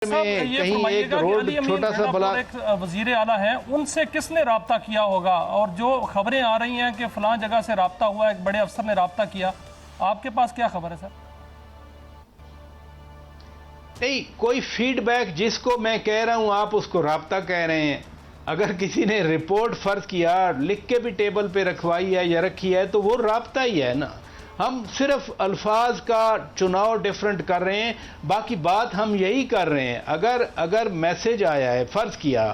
में कहीं एक रोड छोटा सा बला वजीर आला है, उनसे किसने राब्ता किया होगा? और जो खबरें आ रही हैं कि फलां जगह से राब्ता हुआ, एक बड़े अफसर ने राब्ता किया, आपके पास क्या खबर है सर? नहीं, कोई फीडबैक जिसको मैं कह रहा हूं आप उसको राब्ता कह रहे हैं। अगर किसी ने रिपोर्ट फर्ज किया, लिख के भी टेबल पे रखवाई है या रखी है, तो वो राब्ता ही है ना। हम सिर्फ अल्फाज का चुनाव डिफरेंट कर रहे हैं, बाकी बात हम यही कर रहे हैं। अगर मैसेज आया है फर्ज किया,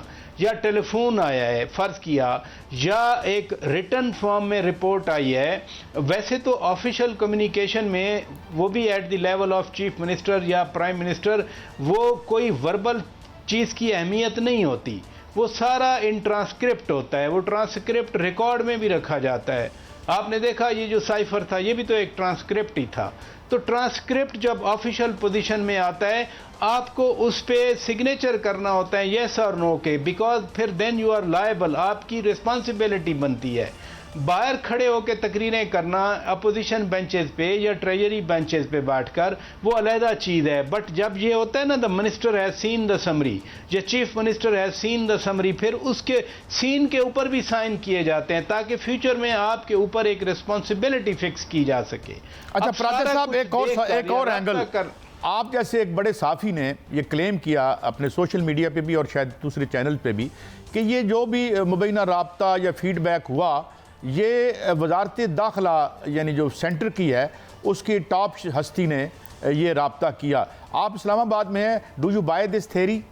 या टेलीफोन आया है फर्ज किया, या एक रिटन फॉर्म में रिपोर्ट आई है, वैसे तो ऑफिशियल कम्युनिकेशन में वो भी at the level of chief minister या प्राइम मिनिस्टर, वो कोई वर्बल चीज़ की अहमियत नहीं होती, वो सारा इन ट्रांसक्रिप्ट होता है। वो ट्रांसक्रिप्ट रिकॉर्ड में भी रखा जाता है। आपने देखा ये जो साइफर था, ये भी तो एक ट्रांसक्रिप्ट ही था। तो ट्रांसक्रिप्ट जब ऑफिशियल पोजीशन में आता है, आपको उस पे सिग्नेचर करना होता है येस और नो के, बिकॉज फिर देन यू आर लायबल, आपकी रिस्पॉन्सिबिलिटी बनती है। बाहर खड़े होकर तकरीरें करना अपोजिशन बेंचेस पे या ट्रेजरी बेंचेस पे बैठकर, वो अलहदा चीज़ है। बट जब ये होता है ना, the minister has seen the summary, या chief minister has seen the summary, फिर उसके सीन के ऊपर भी साइन किए जाते हैं ताकि फ्यूचर में आपके ऊपर एक रिस्पॉन्सिबिलिटी फिक्स की जा सके। अच्छा प्राचा साहब, एक और एंगल, आप जैसे एक बड़े साफ़ी ने ये क्लेम किया अपने सोशल मीडिया पे भी और शायद दूसरे चैनल पे भी कि ये जो भी मुबैना राब्ता या फीडबैक हुआ, ये वजारत दाखिला यानी जो सेंटर की है उसकी टॉप हस्ती ने ये राब्ता किया। आप इस्लामाबाद में हैं, do you buy this theory?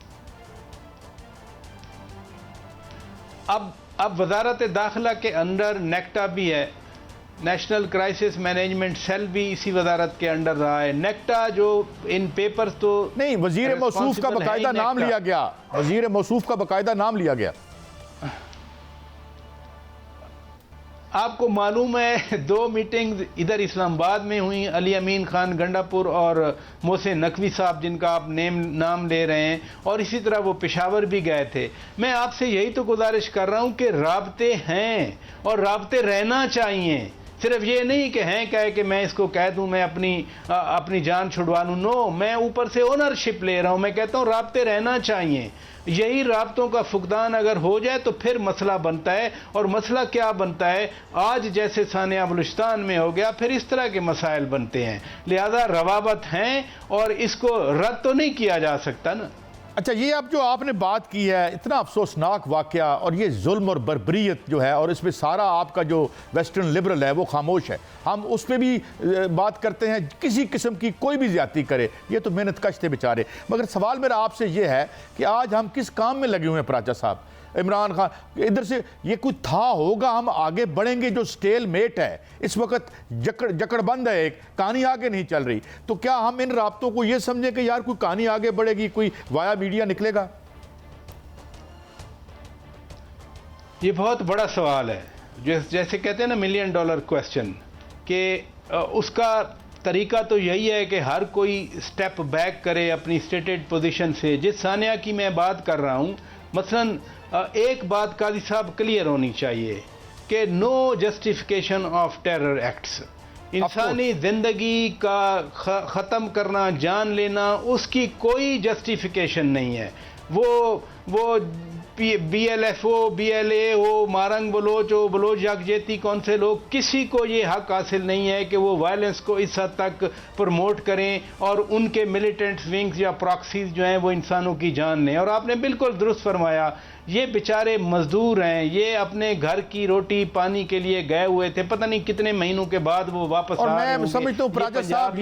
अब वजारत दाखिला के अंदर नेक्टा भी है, नेशनल क्राइसिस मैनेजमेंट सेल भी इसी वजारत के अंडर रहा है। नेक्टा जो इन पेपर्स तो नहीं, वजीर मौसूफ का बाकायदा नाम लिया गया, वजीर मौसूफ का बाकायदा नाम लिया गया। आपको मालूम है 2 मीटिंग्स इधर इस्लामाबाद में हुई, अली अमीन खान गंडापुर और मोहसिन नकवी साहब जिनका आप नाम ले रहे हैं, और इसी तरह वो पेशावर भी गए थे। मैं आपसे यही तो गुजारिश कर रहा हूं कि राब्ते हैं और राब्ते रहना चाहिए। सिर्फ ये नहीं कि हैं कहे कि मैं इसको कह दूं मैं अपनी जान छुड़वा लूं। नो, मैं ऊपर से ओनरशिप ले रहा हूं। मैं कहता हूं राब्ते रहना चाहिए। यही राब्तों का फुकदान अगर हो जाए तो फिर मसला बनता है। और मसला क्या बनता है? आज जैसे सानिया बलूचिस्तान में हो गया, फिर इस तरह के मसाइल बनते हैं। लिहाजा रवाबत हैं और इसको रद्द तो नहीं किया जा सकता ना। अच्छा, ये अब जो आपने बात की है, इतना अफसोसनाक वाकया, और ये जुल्म और बर्बरियत जो है, और इसमें सारा आपका जो वेस्टर्न लिबरल है वो खामोश है। हम उस पर भी बात करते हैं, किसी किस्म की कोई भी ज्यादती करे, ये तो मेहनत कश थे बेचारे। मगर सवाल मेरा आपसे ये है कि आज हम किस काम में लगे हुए हैं प्राचा साहब? इमरान खान इधर से ये कुछ था होगा, हम आगे बढ़ेंगे। जो स्टेल मेट है इस वक्त, जकड़ बंद है, एक कहानी आगे नहीं चल रही। तो क्या हम इन राब्तों को ये समझे कि यार कोई कहानी आगे बढ़ेगी, कोई वाया मीडिया निकलेगा? ये बहुत बड़ा सवाल है, जैसे कहते हैं ना $1 मिलियन क्वेश्चन, कि उसका तरीका तो यही है कि हर कोई स्टेप बैक करे अपनी स्टेटेड पोजीशन से। जिस सानिया की मैं बात कर रहा हूँ, मसलन एक बात काजी साहब क्लियर होनी चाहिए कि no justification of terror acts. इंसानी जिंदगी का ख़त्म करना, जान लेना, उसकी कोई जस्टिफिकेशन नहीं है। वो BLF हो, BLA हो, मारंग बलोच हो, बलोच यकजहती कौंसिल हो, किसी को ये हक हासिल नहीं है कि वो वायलेंस को इस हद तक प्रमोट करें और उनके मिलिटेंट विंग्स या प्रॉक्सीज जो हैं वो इंसानों की जान लें। और आपने बिल्कुल दुरुस्त फरमाया, ये बेचारे मजदूर हैं, ये अपने घर की रोटी पानी के लिए गए हुए थे, पता नहीं कितने महीनों के बाद वो वापस और आ रहे मैं समझता हूँ प्राचा साहब,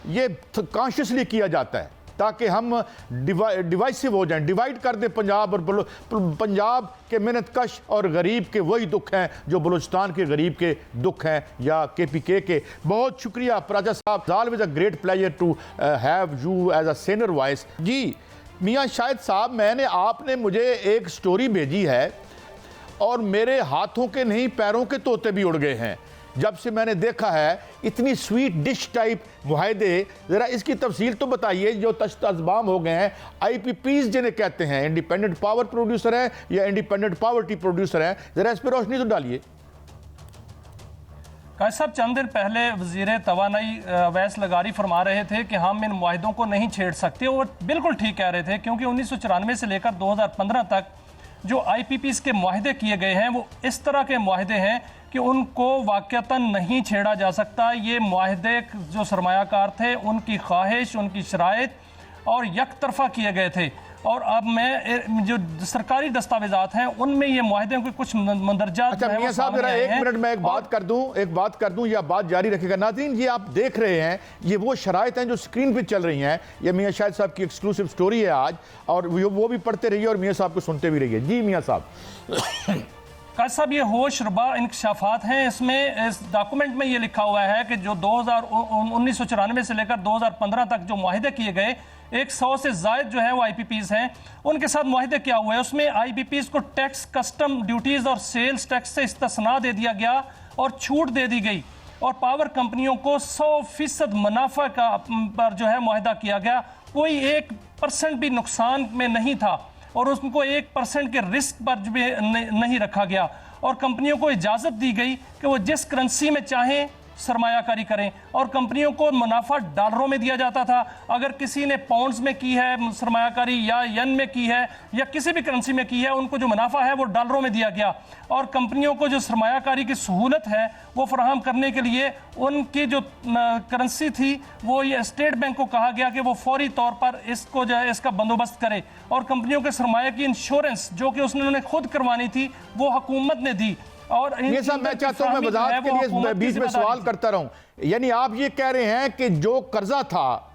ये कॉन्शियसली किया जाता है ताकि हम डिवाइसिव हो जाएं, डिवाइड कर दें पंजाब और पंजाब के मेहनत कश और गरीब के वही दुख हैं जो बलूचिस्तान के गरीब के दुख हैं या KPK के। बहुत शुक्रिया प्राचा साहब। Always a great pleasure to have you as a senior voice. जी मियाँ शाहिद साहब, आपने मुझे एक स्टोरी भेजी है और मेरे हाथों के नहीं पैरों के तोते भी उड़ गए हैं जब से मैंने देखा है। इतनी स्वीट डिश टाइप मुहायदे, ज़रा इसकी तफसील तो बताइए। जो तश्त-अज़बाम हो गए हैं, IPPs जिन्हें कहते हैं, इंडिपेंडेंट पावर प्रोड्यूसर है या इंडिपेंडेंट पावर्टी प्रोड्यूसर है, ज़रा इस पर रोशनी तो डालिए। काजी साहब, चंद दिन पहले वजीर तवानाई अवैस लगारी फरमा रहे थे कि हम इन मुआहिदों को नहीं छेड़ सकते, और बिल्कुल ठीक कह रहे थे, क्योंकि 1994 से लेकर 2015 तक जो IPPs के मुआहिदे किए गए हैं वो इस तरह के मुआहिदे हैं कि उनको वाक़तन नहीं छेड़ा जा सकता। ये मुआहिदे जो सरमायाकार थे उनकी ख्वाहिश, उनकी शराइत और यक तरफा किए गए थे। और अब मैं जो सरकारी दस्तावेजात हैं उनमें ये मुआहिदे के कुछ मंदरजात। अच्छा मियां साहब, जरा एक मिनट में एक बात कर दूं या बात जारी रखेगा। नाज़रीन, ये आप देख रहे हैं, ये वो शराइत हैं जो स्क्रीन पे चल रही हैं। ये मियां शाहिद साहब की एक्सक्लूसिव स्टोरी है आज, और वो भी पढ़ते रहिए और मियां साहब को सुनते भी रहिए। जी मियां साहब। काजी साहब, ये होशरुबा इंकशाफात हैं। इसमें इस डॉक्यूमेंट में ये लिखा हुआ है कि जो 1994 से लेकर 2015 तक जो मुआहिदे किए गए, 100 से ज़ायद जो है वो IPPs हैं, उनके साथ मुआहिदे क्या हुए। उसमें IPPs को टैक्स, कस्टम ड्यूटीज़ और सेल्स टैक्स से इस्तिस्ना दे दिया गया और छूट दे दी गई, और पावर कंपनियों को 100% मुनाफा का पर जो है मुआहिदा किया गया। कोई 1% भी नुकसान में नहीं था, और उनको 1% के रिस्क पर भी नहीं रखा गया, और कंपनियों को इजाज़त दी गई कि वो जिस करेंसी में चाहें सरमायाकारी करें, और कंपनियों को मुनाफा डॉलरों में दिया जाता था। अगर किसी ने पाउंड्स में की है सरमायाकारी या येन में की है या किसी भी करेंसी में की है, उनको जो मुनाफा है वो डॉलरों में दिया गया। और कंपनियों को जो सरमायाकारी की सहूलत है वो फराहम करने के लिए उनकी जो करेंसी थी वो ये स्टेट बैंक को कहा गया कि वो फौरी तौर पर इसको जो है इसका बंदोबस्त करे, और कंपनियों के सरमाया की इंश्योरेंस जो कि उन्होंने खुद करवानी थी वो हुकूमत ने दी। और ये सब मैं चाहता हूं मैं वजाहत के लिए बीच में सवाल करता रहूं। यानी आप ये कह रहे हैं कि जो कर्जा था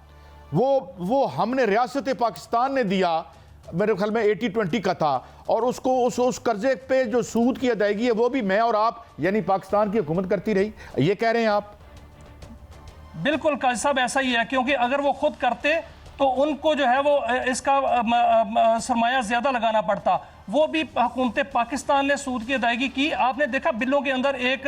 वो हमने रियासत पाकिस्तान ने दिया, मेरे ख्याल में 80-20 का था, और उसको उस कर्जे पे जो सूद की अदायगी है वो भी मैं और आप यानी पाकिस्तान की हुकूमत करती रही, ये कह रहे हैं आप? बिल्कुल काजी साहब, ऐसा ही है, क्योंकि अगर वो खुद करते तो उनको जो है वो इसका सरमाया ज्यादा लगाना पड़ता। वो भी हुकूमत पाकिस्तान ने सूद की अदायगी की। आपने देखा बिलों के अंदर एक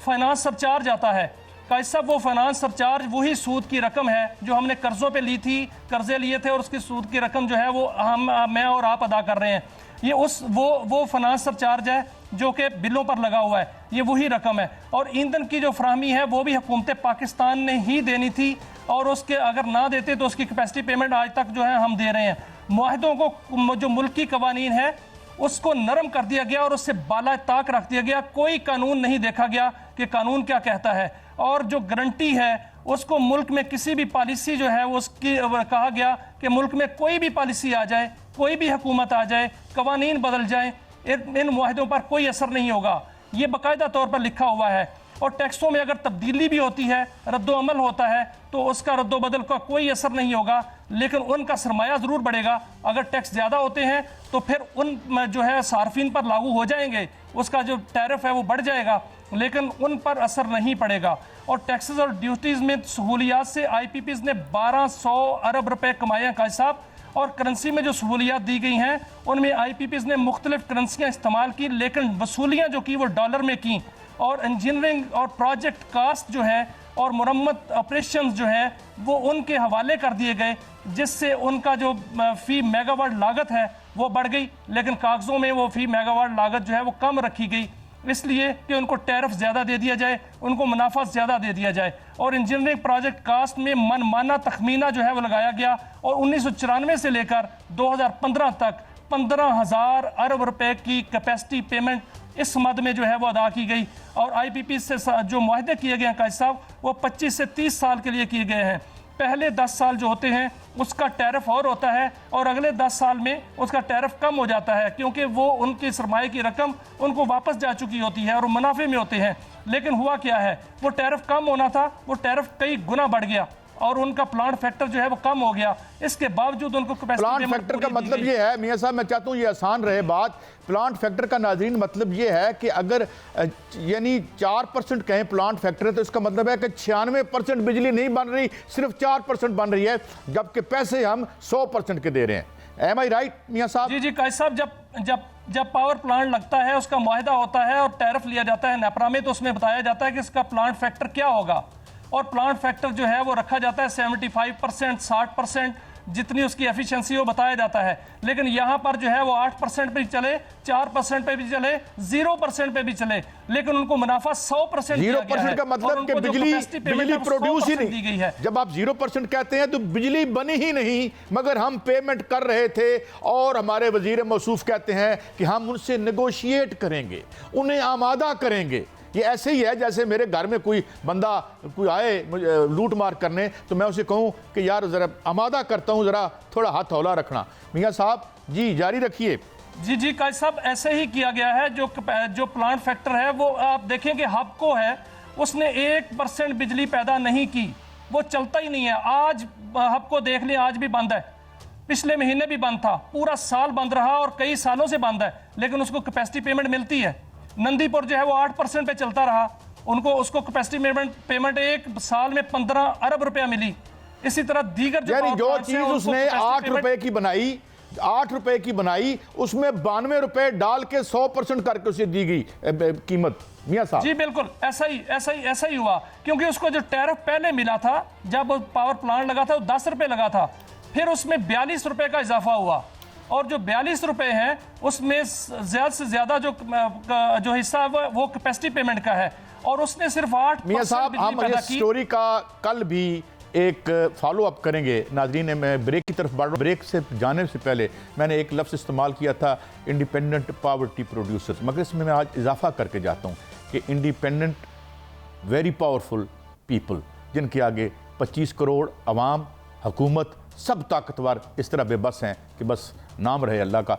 फाइनेंस सरचार्ज आता है। काजी साहब, वो फाइनेंस सरचार्ज वही सूद की रकम है जो हमने कर्जों पे ली थी, कर्जे लिए थे, और उसकी सूद की रकम जो है वो मैं और आप अदा कर रहे हैं। ये वो फाइनेंस सरचार्ज है जो कि बिलों पर लगा हुआ है, ये वही रकम है। और ईंधन की जो फराहमी है वो भी हुकूमत पाकिस्तान ने ही देनी थी, और उसके अगर ना देते तो उसकी कैपेसिटी पेमेंट आज तक जो है हम दे रहे हैं। मुआहिदों को जो मुल्की कवानीन है उसको नरम कर दिया गया और उससे बाला ताक रख दिया गया। कोई कानून नहीं देखा गया कि कानून क्या कहता है, और जो गारंटी है उसको मुल्क में किसी भी पॉलिसी जो है उसकी कहा गया कि मुल्क में कोई भी पॉलिसी आ जाए, कोई भी हुकूमत आ जाए, कवानीन बदल जाए, इन मुआहिदों पर कोई असर नहीं होगा। ये बाकायदा तौर पर लिखा हुआ है। और टैक्सों में अगर तब्दीली भी होती है, रद्दोअमल होता है, तो उसका रद्दोबदल का कोई असर नहीं होगा, लेकिन उनका सरमाया ज़रूर बढ़ेगा। अगर टैक्स ज़्यादा होते हैं तो फिर उन जो है सार्फिन पर लागू हो जाएंगे, उसका जो टैरिफ है वो बढ़ जाएगा, लेकिन उन पर असर नहीं पड़ेगा। और टैक्सेस और ड्यूटीज़ में सहूलियात से IPPs ने 1200 अरब रुपए कमाए हैं काजी साहब। और करेंसी में जो सहूलियात दी गई हैं उनमें IPPs ने मुख्तलिफ करेंसियाँ इस्तेमाल की, लेकिन वसूलियाँ जो की वो डॉलर में की। और इंजीनियरिंग और प्रोजेक्ट कास्ट जो है और मुरम्मत ऑपरेशंस जो है वो उनके हवाले कर दिए गए, जिससे उनका जो फी मेगावाट लागत है वो बढ़ गई, लेकिन कागज़ों में वो फी मेगावाट लागत जो है वो कम रखी गई, इसलिए कि उनको टैरिफ ज़्यादा दे दिया जाए, उनको मुनाफा ज़्यादा दे दिया जाए। और इंजीनियरिंग प्रोजेक्ट कास्ट में मनमाना तखमीना जो है वो लगाया गया, और 1994 से लेकर 2015 तक 15,000 अरब रुपए की कैपेसिटी पेमेंट इस मद में जो है वो अदा की गई। और IPP से जो मुआहदे किए गए हैं काजी साहब वो 25 से 30 साल के लिए किए गए हैं। पहले 10 साल जो होते हैं उसका टैरिफ और होता है, और अगले 10 साल में उसका टैरिफ कम हो जाता है, क्योंकि वो उनकी सरमाए की रकम उनको वापस जा चुकी होती है और मुनाफे में होते हैं। लेकिन हुआ क्या है, वो टैरिफ कम होना था, वो टैरिफ कई गुना बढ़ गया और उनका प्लांट फैक्टर जो है वो कम हो गया। इसके बावजूद उनको प्लांट फैक्टर का मतलब ये है, मियां साहब मैं चाहता हूं ये आसान रहे बात। प्लांट फैक्टर का नाज़रीन मतलब ये है कि अगर यानी 4% कहें प्लांट फैक्टर है, तो इसका मतलब है कि 96% बिजली नहीं बन रही, सिर्फ 4% बन रही है, जबकि पैसे हम 100% के दे रहे हैं। एम आई राइट मियां साहब? जी जी काजी साहब, जब पावर प्लांट लगता है, उसका मुआहिदा होता है और टैरिफ लिया जाता है नेपरा में, तो उसमें बताया जाता है कि इसका प्लांट फैक्टर क्या होगा। और प्लांट फैक्टर जो है वो रखा जाता है 75%, 60%, जितनी उसकी एफिशिएंसी वो बताया जाता है। लेकिन यहाँ पर जो है वो 8% पे भी चले, 4% पे भी चले, 0% पे भी चले, लेकिन उनको मुनाफा 100% 0% का मतलब कि बिजली प्रोड्यूस ही नहीं गई है। जब आप 0% कहते हैं तो बिजली बनी ही नहीं, मगर हम पेमेंट कर रहे थे और हमारे वजीर मौसूफ कहते हैं कि हम उनसे नेगोशिएट करेंगे, उन्हें आमादा करेंगे। ये ऐसे ही है जैसे मेरे घर में कोई बंदा कोई आए लूट मार करने तो मैं उसे कहूं कि यार जरा आमादा करता हूं, जरा थोड़ा हाथ हौला रखना। मियां साहब जी जारी रखिए। जी जी काजी साहब, ऐसे ही किया गया है। जो प्लांट फैक्टर है वो आप देखें कि हबको है, उसने 1% बिजली पैदा नहीं की, वो चलता ही नहीं है। आज हबको देख लें, आज भी बंद है, पिछले महीने भी बंद था, पूरा साल बंद रहा और कई सालों से बंद है, लेकिन उसको कैपेसिटी पेमेंट मिलती है। नंदीपुर जो है वो 8% पे चलता रहा, उसको कैपेसिटी पेमेंट एक साल में 15 अरब रुपया मिली। इसी तरह दीगर जो चीज उसने 8 रुपए की बनाई, 8 रुपए की बनाई, उसमें 92 रुपए डाल के 100% करके उसे दी गई कीमत। मियां साहब जी बिल्कुल ऐसा ही हुआ, क्योंकि उसको जो टैरिफ पहले मिला था जब पावर प्लांट लगा था वो 10 रुपए लगा था, फिर उसमें 42 रुपए का इजाफा हुआ, और जो 42 रुपए हैं उसमें ज्यादा से ज्यादा जो हिस्सा है वो कैपेसिटी पेमेंट का है, और उसने सिर्फ 8%। मियां साहब हम इस स्टोरी का कल भी एक फॉलो अप करेंगे। नाजरीन, मैं ब्रेक की तरफ बढ़ रहा हूं। ब्रेक से जाने से पहले मैंने एक लफ्ज़ इस्तेमाल किया था इंडिपेंडेंट पावर्टी प्रोड्यूसर्स, मगर इसमें मैं आज इजाफा करके जाता हूं कि इंडिपेंडेंट वेरी पावरफुल पीपल, जिनके आगे 25 करोड़ अवाम, हुकूमत, सब ताकतवर इस तरह बेबस हैं कि बस नाम रहे अल्लाह का।